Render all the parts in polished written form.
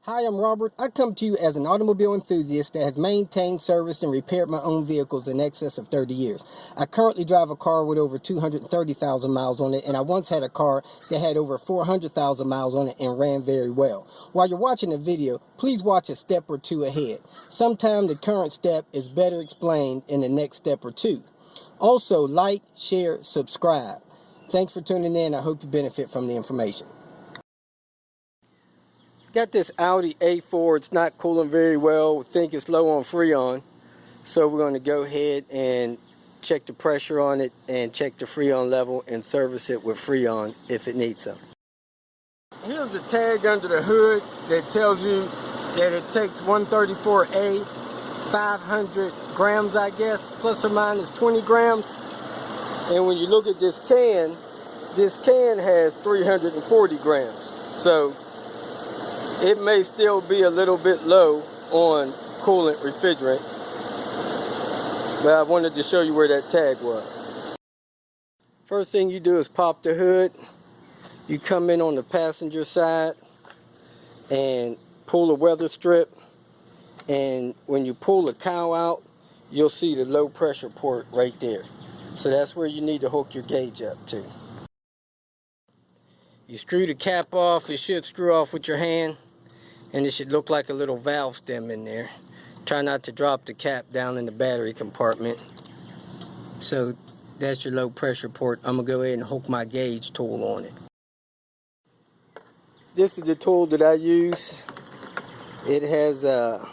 Hi, I'm Robert. I come to you as an automobile enthusiast that has maintained, serviced, and repaired my own vehicles in excess of 30 years. I currently drive a car with over 230,000 miles on it, and I once had a car that had over 400,000 miles on it and ran very well. While you're watching the video, please watch a step or two ahead. Sometimes the current step is better explained in the next step or two. Also, like, share, subscribe. Thanks for tuning in. I hope you benefit from the information. Got this Audi A4. It's not cooling very well. We think it's low on Freon. So we're going to go ahead and check the pressure on it and check the Freon level and service it with Freon if it needs some. Here's the tag under the hood that tells you that it takes 134A, 500 grams, I guess, plus or minus 20 grams. And when you look at this can has 340 grams. So it may still be a little bit low on coolant refrigerant, but I wanted to show you where that tag was. First thing you do is pop the hood. You come in on the passenger side and pull a weather strip, and when you pull the cowl out, you'll see the low pressure port right there. So that's where you need to hook your gauge up to. You screw the cap off. It should screw off with your hand, and it should look like a little valve stem in there. Try not to drop the cap down in the battery compartment. So that's your low pressure port. I'm gonna go ahead and hook my gauge tool on it. This is the tool that I use. It has a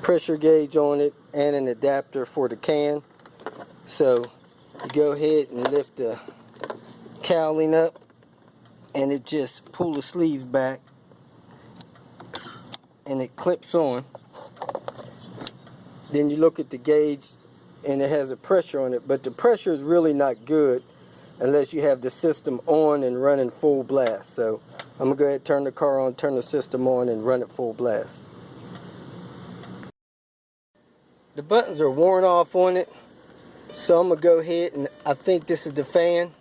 pressure gauge on it and an adapter for the can. So you go ahead and lift the cowling up, and it just pull the sleeves back, and it clips on. Then you look at the gauge, and it has a pressure on it, but the pressure is really not good unless you have the system on and running full blast. So I'm gonna go ahead and turn the car on, turn the system on, and run it full blast. The buttons are worn off on it, so I'm gonna go ahead and I think this is the fan.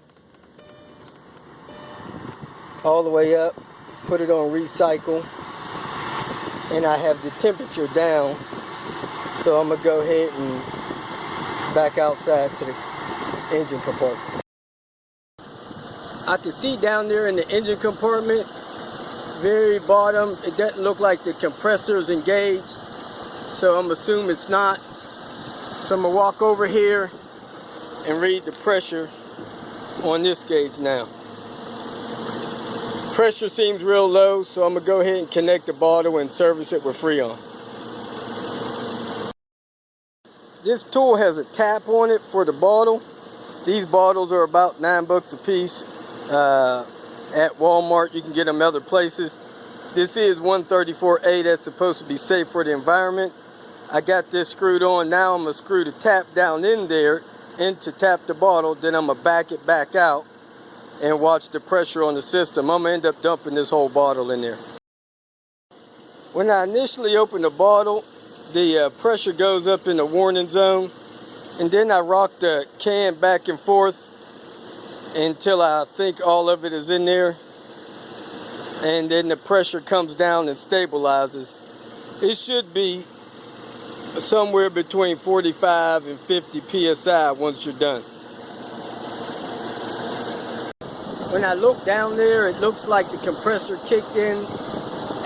All the way up, put it on recycle, and I have the temperature down. So I'm gonna go ahead and back outside to the engine compartment. I can see down there in the engine compartment, very bottom, it doesn't look like the compressor is engaged. So I'm assuming it's not. So I'm gonna walk over here and read the pressure on this gauge now. Pressure seems real low, so I'm gonna go ahead and connect the bottle and service it with Freon. This tool has a tap on it for the bottle. These bottles are about $9 a piece. At Walmart, you can get them other places. This is 134A, that's supposed to be safe for the environment. I got this screwed on. Now I'm gonna screw the tap down in there and to tap the bottle, then I'm gonna back it back out and watch the pressure on the system. I'm gonna end up dumping this whole bottle in there. When I initially open the bottle, the pressure goes up in the warning zone, and then I rock the can back and forth until I think all of it is in there, and then the pressure comes down and stabilizes. It should be somewhere between 45 and 50 psi once you're done. When I look down there, it looks like the compressor kicked in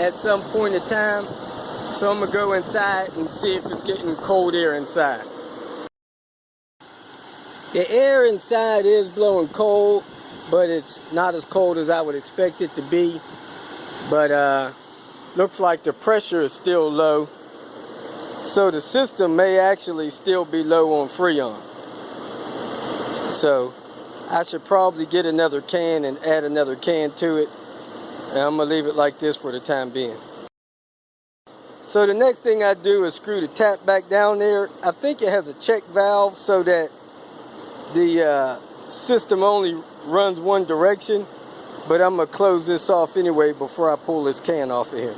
at some point in time. So I'm gonna go inside and see if it's getting cold air inside. The air inside is blowing cold, but it's not as cold as I would expect it to be. But looks like the pressure is still low. So the system may actually still be low on Freon. So I should probably get another can and add another can to it. And I'm gonna leave it like this for the time being. So the next thing I do is screw the tap back down there. I think it has a check valve so that the system only runs one direction, but I'm gonna close this off anyway before I pull this can off of here.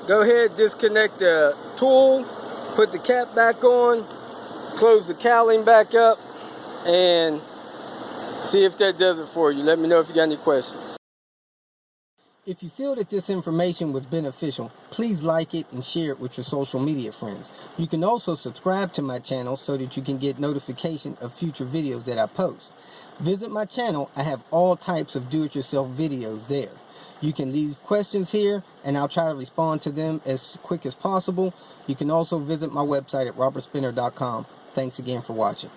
Go ahead, disconnect the tool, put the cap back on, close the cowling back up, and see if that does it for you. Let me know if you got any questions. If you feel that this information was beneficial, please like it and share it with your social media friends. You can also subscribe to my channel so that you can get notification of future videos that I post. Visit my channel. I have all types of do-it-yourself videos there. You can leave questions here and I'll try to respond to them as quick as possible. You can also visit my website at robertspinner.com. Thanks again for watching.